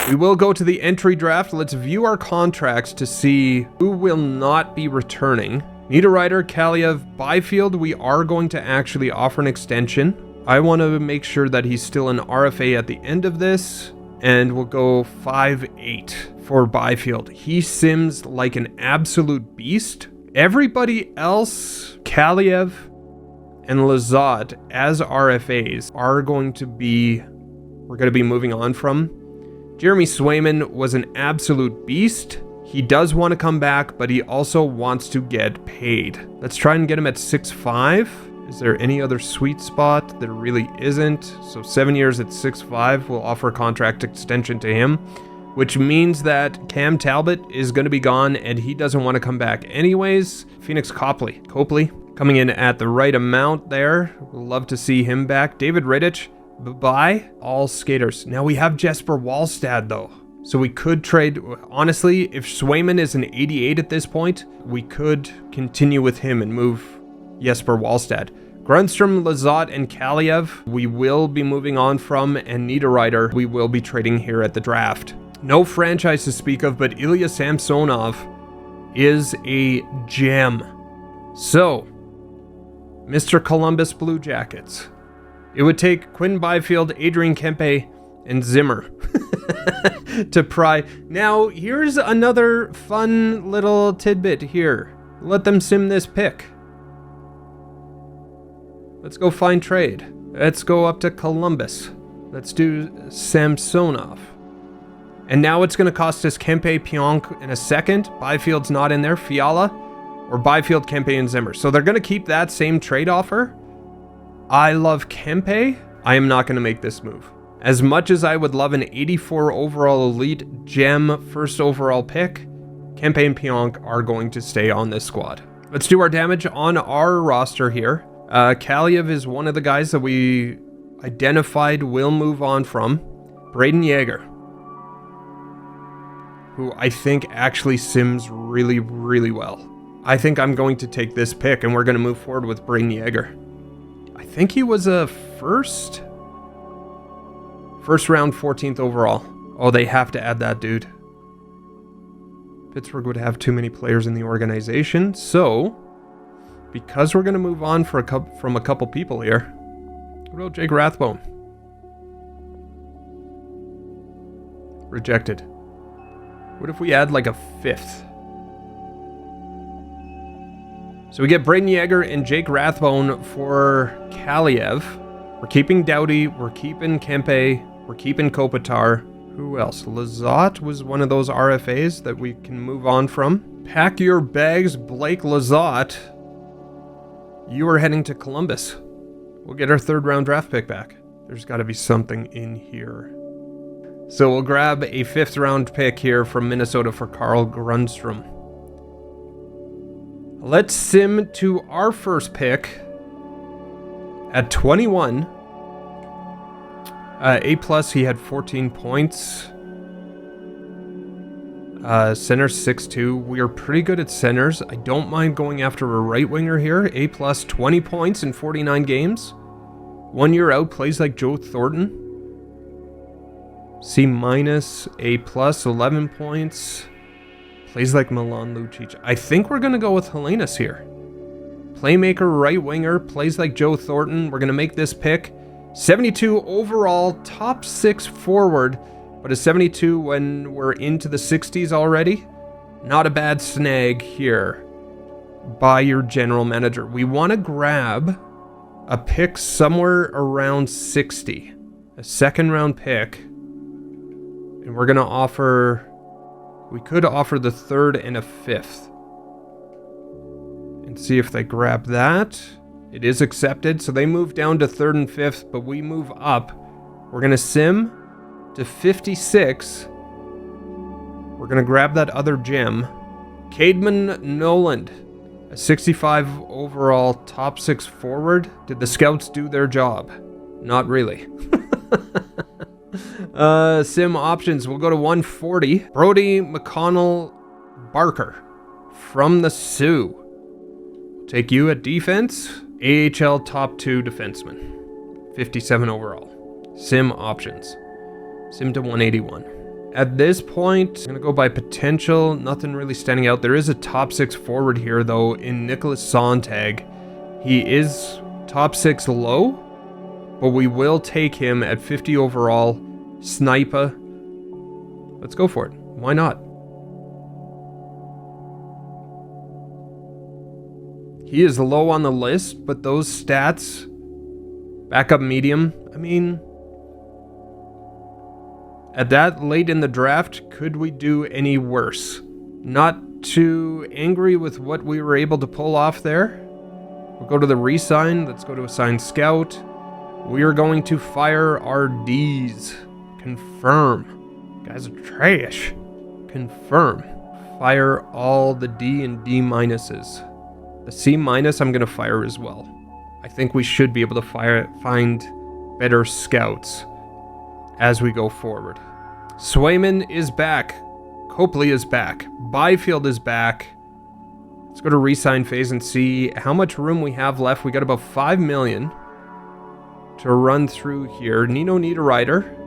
We will go to the entry draft. Let's view our contracts to see who will not be returning. Niederreiter, Kaliev, Byfield, we are going to actually offer an extension. I want to make sure that he's still an RFA at the end of this, and we'll go 5-8 for Byfield. He sims like an absolute beast. Everybody else, Kaliev and Lizotte, as RFAs, are going to be, we're going to be moving on from. Jeremy Swayman was an absolute beast. He does want to come back, but he also wants to get paid. Let's try and get him at 6.5. Is there any other sweet spot? There really isn't. So 7 years at 6.5, we'll offer a contract extension to him, which means that Cam Talbot is going to be gone and he doesn't want to come back anyways. Phoenix Copley coming in at the right amount there. We'll love to see him back. David Rittich, bye-bye. All skaters. Now we have Jesper Wallstad though. So we could trade, honestly, if Swayman is an 88 at this point, we could continue with him and move Jesper Wallstad. Grundstrom, Lizotte, and Kaliev, we will be moving on from, and Niederreiter, we will be trading here at the draft. No franchise to speak of, but Ilya Samsonov is a gem. So, Mr. Columbus Blue Jackets. It would take Quinn Byfield, Adrian Kempe, and Zimmer to pry. Now, here's another fun little tidbit here. Let them sim this pick. Let's go find trade. Let's go up to Columbus. Let's do Samsonov. And now it's going to cost us Kempe, Pionk in a second. Byfield's not in there. Fiala or Byfield, Kempe, and Zimmer. So they're going to keep that same trade offer. I love Kempe. I am not going to make this move. As much as I would love an 84 overall elite gem first overall pick, Kempe and Pionk are going to stay on this squad. Let's do our damage on our roster here. Kaliev is one of the guys that we identified will move on from. Braden Yeager, who I think actually sims really, really well. I think I'm going to take this pick and we're going to move forward with Braden Yeager. I think he was a first round 14th overall. Oh, they have to add that dude. Pittsburgh would have too many players in the organization, so because we're going to move on from a couple people here, what about Jake Rathbone? Rejected. What if we add like a fifth? So we get Braden Yeager and Jake Rathbone for Kaliev. We're keeping Doughty. We're keeping Kempe. We're keeping Kopitar. Who else? Lizotte was one of those RFAs that we can move on from. Pack your bags, Blake Lizotte. You are heading to Columbus. We'll get our 3rd round draft pick back. There's got to be something in here. So we'll grab a 5th round pick here from Minnesota for Carl Grundstrom. Let's sim to our first pick at 21. A+, he had 14 points. Center 6'2". We are pretty good at centers. I don't mind going after a right winger here. A+, 20 points in 49 games. 1 year out, plays like Joe Thornton. C-, A+, 11 points. Plays like Milan Lucic. I think we're going to go with Helenas here. Playmaker, right winger, plays like Joe Thornton. We're going to make this pick. 72 overall, top 6 forward. But a 72 when we're into the 60s already? Not a bad snag here by your general manager. We want to grab a pick somewhere around 60. A 2nd round pick. And we're going to offer... We could offer the 3rd and a 5th. And see if they grab that. It is accepted. So they move down to 3rd and 5th, but we move up. We're going to sim to 56. We're going to grab that other gem. Cademan Noland, a 65 overall top 6 forward. Did the scouts do their job? Not really. Sim options, we'll go to 140. Brody McConnell Barker from the Sioux. Take you at defense. AHL top 2 defenseman. 57 overall. Sim options. Sim to 181. At this point, I'm going to go by potential. Nothing really standing out. There is a top 6 forward here, though, in Nicholas Sontag. He is top 6 low, but we will take him at 50 overall. Sniper. Let's go for it. Why not? He is low on the list, but those stats, backup medium, I mean, at that late in the draft, could we do any worse? Not too angry with what we were able to pull off there. We'll go to the re-sign. Let's go to assign scout. We are going to fire our Ds. Confirm. Guys are trash. Confirm. Fire all the D and D minuses. The C minus I'm going to fire as well. I think we should be able to find better scouts as we go forward. Swayman is back. Copley is back. Byfield is back. Let's go to re-sign phase and see how much room we have left. We got about 5 million to run through here. Nino Niederreiter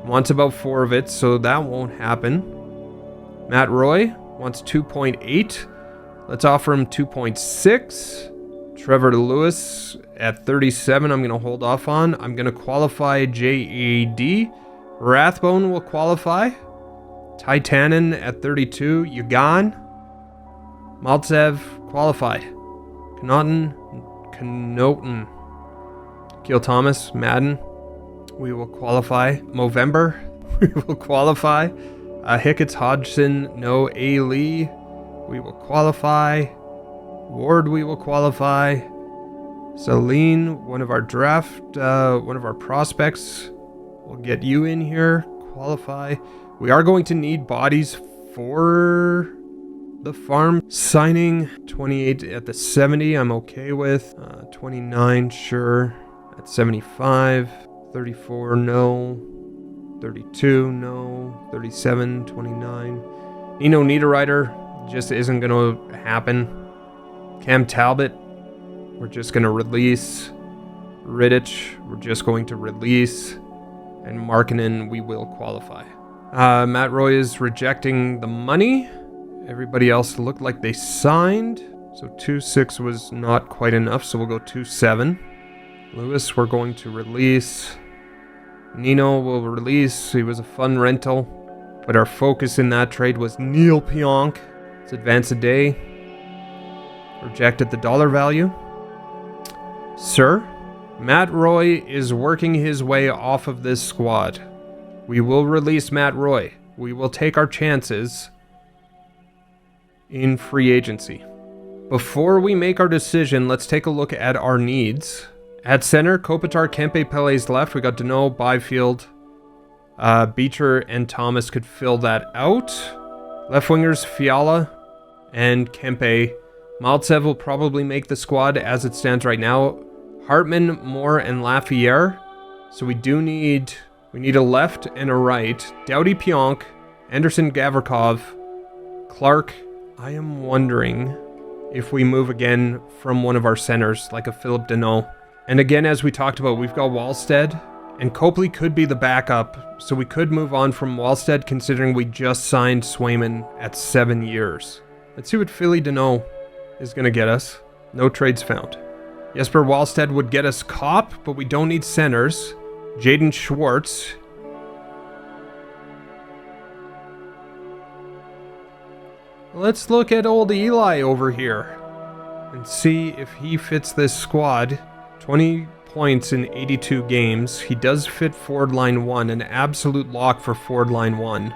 wants about 4 of it, so that won't happen. Matt Roy wants 2.8. Let's offer him 2.6. Trevor Lewis at 37, I'm going to hold off on. I'm going to qualify JAD. Rathbone will qualify. Titanen at 32. Yugan. Maltsev qualified. Knoten. Keel Thomas. Madden. We will qualify. Movember. We will qualify. Hickett's Hodgson. No. A. Lee. We will qualify. Ward, we will qualify. Celine, one of our prospects. We'll get you in here. Qualify. We are going to need bodies for the farm. Signing 28 at the 70, I'm okay with. 29, sure. At 75. 34, no. 32, no. 37, 29. Nino Niederreiter. Just isn't going to happen. Cam Talbot, we're just going to release. Riddich, we're just going to release. And Markkanen, we will qualify. Matt Roy is rejecting the money. Everybody else looked like they signed. So 2.6 was not quite enough, so we'll go 2.7. Lewis, we're going to release. Nino will release. He was a fun rental. But our focus in that trade was Neil Pionk. Let's advance a day. Rejected the dollar value. Sir, Matt Roy is working his way off of this squad. We will release Matt Roy. We will take our chances in free agency. Before we make our decision, let's take a look at our needs. At center, Kopitar, Kempe, Pele's left. We got Deneau, Byfield, Beecher, and Thomas could fill that out. Left wingers, Fiala and Kempe. Maltsev will probably make the squad as it stands right now. Hartman, Moore, and Lafayette. So we need a left and a right. Doughty, Pionk, Anderson, Gavrikov, Clark. I am wondering if we move again from one of our centers, like a Philip Deneau. And again, as we talked about, we've got Wallstead, and Copley could be the backup, so we could move on from Wallstead, considering we just signed Swayman at 7 years. Let's see what Philly Deneau is going to get us. No trades found. Jesper Wallstead would get us Kopp, but we don't need centers. Jaden Schwartz. Let's look at old Eli over here and see if he fits this squad. 20 points in 82 games. He does fit forward line 1, an absolute lock for forward line 1.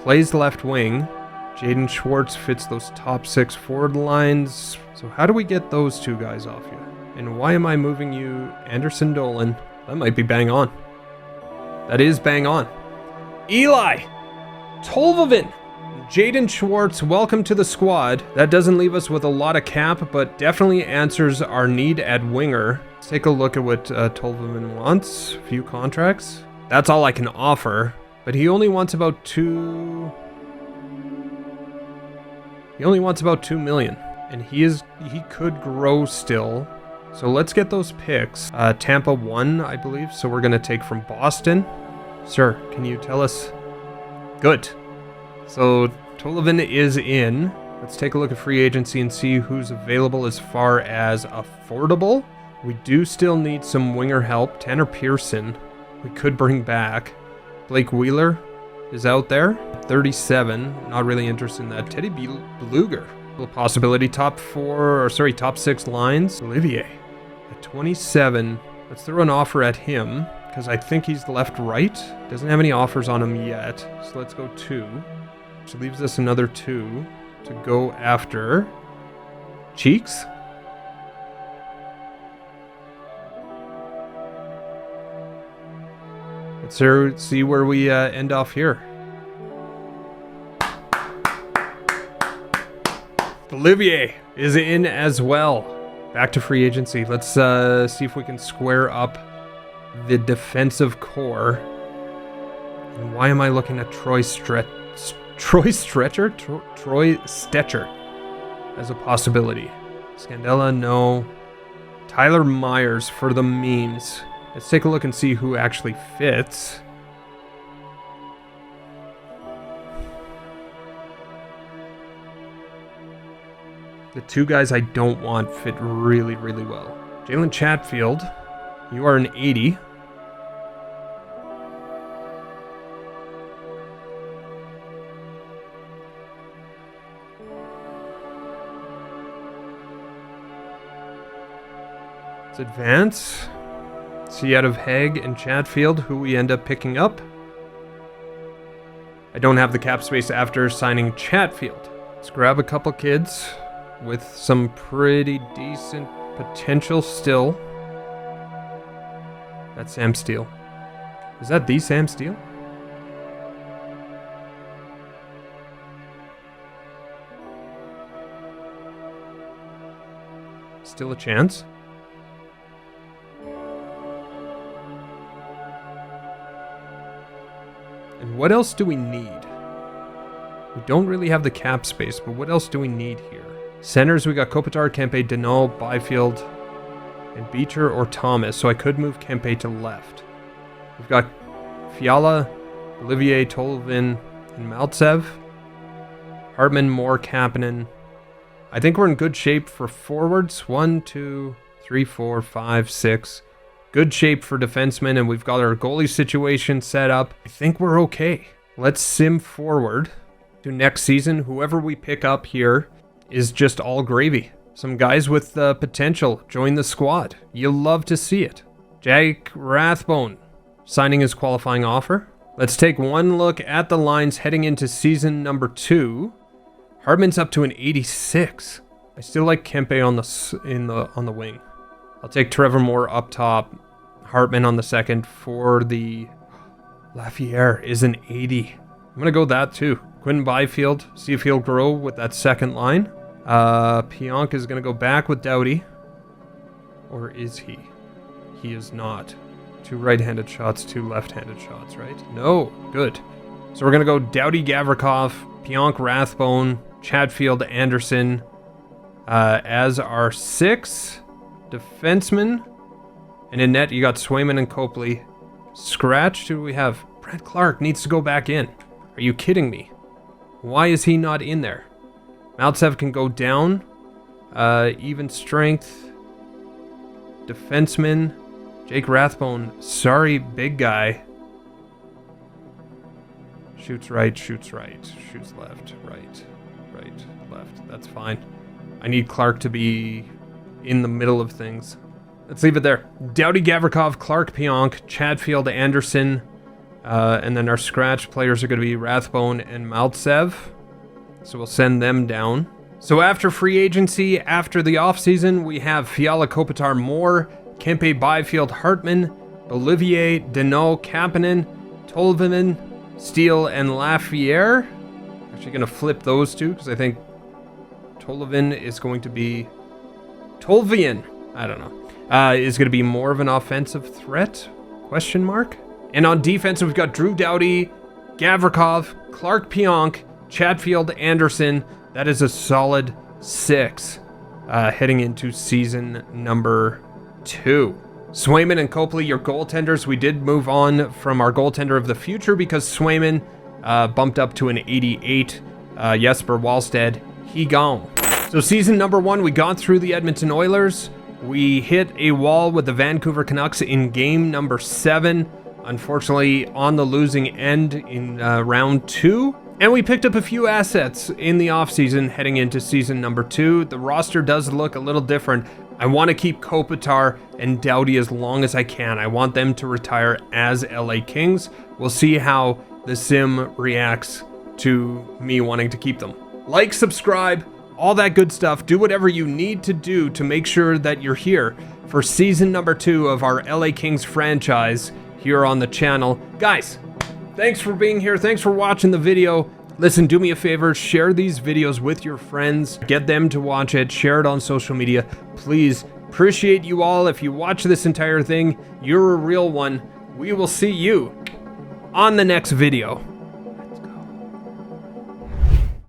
Plays left wing. Jaden Schwartz fits those top 6 forward lines. So how do we get those two guys off you? And why am I moving you Anderson Dolan? That might be bang on. That is bang on. Eli! Tolvavin! Jaden Schwartz, welcome to the squad. That doesn't leave us with a lot of cap, but definitely answers our need at winger. Let's take a look at what Tolvavin wants. A few contracts. That's all I can offer, but he only wants about 2... He only wants about 2 million, and he could grow still. So let's get those picks. Tampa 1, I believe. So we're going to take from Boston. Sir, can you tell us? Good. So Tolvin is in. Let's take a look at free agency and see who's available as far as affordable. We do still need some winger help. Tanner Pearson, we could bring back. Blake Wheeler is out there. 37, not really interested in that. Teddy Beluger, a possibility. Top 6 lines. Olivier at 27. Let's throw an offer at him because I think he's left-right. Doesn't have any offers on him yet. So let's go 2. Which leaves us another 2 to go after. Cheeks. Let's see where we end off here. Olivier is in as well. Back to free agency. Let's see if we can square up the defensive core. And why am I looking at Troy Stetcher as a possibility? Scandella, no. Tyler Myers for the memes. Let's take a look and see who actually fits. The 2 guys I don't want fit really, really well. Jalen Chatfield, you are an 80. Let's advance. See out of Haig and Chatfield who we end up picking up. I don't have the cap space after signing Chatfield. Let's grab a couple kids with some pretty decent potential still. That's Sam Steele. Is that the Sam Steele? Still a chance. And what else do we need? We don't really have the cap space, but what else do we need here? Centers, we got Kopitar, Kempe, Denault, Byfield, and Beecher or Thomas, so I could move Kempe to left. We've got Fiala, Olivier, Tolvin, and Maltsev. Hartman, Moore, Kapanen. I think we're in good shape for forwards. 1, 2, 3, 4, 5, 6. Good shape for defensemen, and we've got our goalie situation set up. I think we're okay. Let's sim forward to next season. Whoever we pick up here is just all gravy. Some guys with potential join the squad. You'll love to see it. Jake Rathbone signing his qualifying offer. Let's take one look at the lines heading into season number 2. Hartman's up to an 86. I still like Kempe on the wing. I'll take Trevor Moore up top. Hartman on the second for the... Lafayette is an 80. I'm going to go that too. Quinn Byfield, see if he'll grow with that second line. Pionk is going to go back with Doughty. Or is he? He is not. 2 right-handed shots, 2 left-handed shots, right? No, good. So we're going to go Doughty, Gavrikov, Pionk, Rathbone, Chatfield, Anderson as our 6 defensemen. And in net, you got Swayman and Copley. Scratch, who do we have? Brent Clark needs to go back in. Are you kidding me? Why is he not in there? Maltsev can go down. Even strength. Defenseman. Jake Rathbone. Sorry, big guy. Shoots right, shoots right. Shoots left, right, left. That's fine. I need Clark to be in the middle of things. Let's leave it there. Doughty, Gavrikov, Clark, Pionk, Chatfield, Anderson. And then our scratch players are going to be Rathbone and Maltsev. So we'll send them down. So after free agency, after the offseason, we have Fiala, Kopitar, Moore, Kempe, Byfield, Hartman, Olivier, Denault, Kapanen, Tolvanen, Steele, and Lafayette. Actually going to flip those 2 because I think Tolvin is going to be... Tolvian, I don't know. Is going to be more of an offensive threat? Question mark. And on defense, we've got Drew Doughty, Gavrikov, Clark Pionk, Chatfield, Anderson. That is a solid 6 heading into season number 2. Swayman and Copley, your goaltenders. We did move on from our goaltender of the future because Swayman bumped up to an 88. Jesper Wallstedt, he gone. So season number 1, we got through the Edmonton Oilers. We hit a wall with the Vancouver Canucks in game number 7. Unfortunately, on the losing end in round 2. And we picked up a few assets in the offseason heading into season number 2. The roster does look a little different. I want to keep Kopitar and Doughty as long as I can. I want them to retire as LA Kings. We'll see how the sim reacts to me wanting to keep them. Like, subscribe, all that good stuff. Do whatever you need to do to make sure that you're here for season number 2 of our LA Kings franchise here on the channel. Guys, thanks for being here. Thanks for watching the video. Listen, do me a favor, share these videos with your friends. Get them to watch it. Share it on social media. Please, appreciate you all. If you watch this entire thing, you're a real one. We will see you on the next video.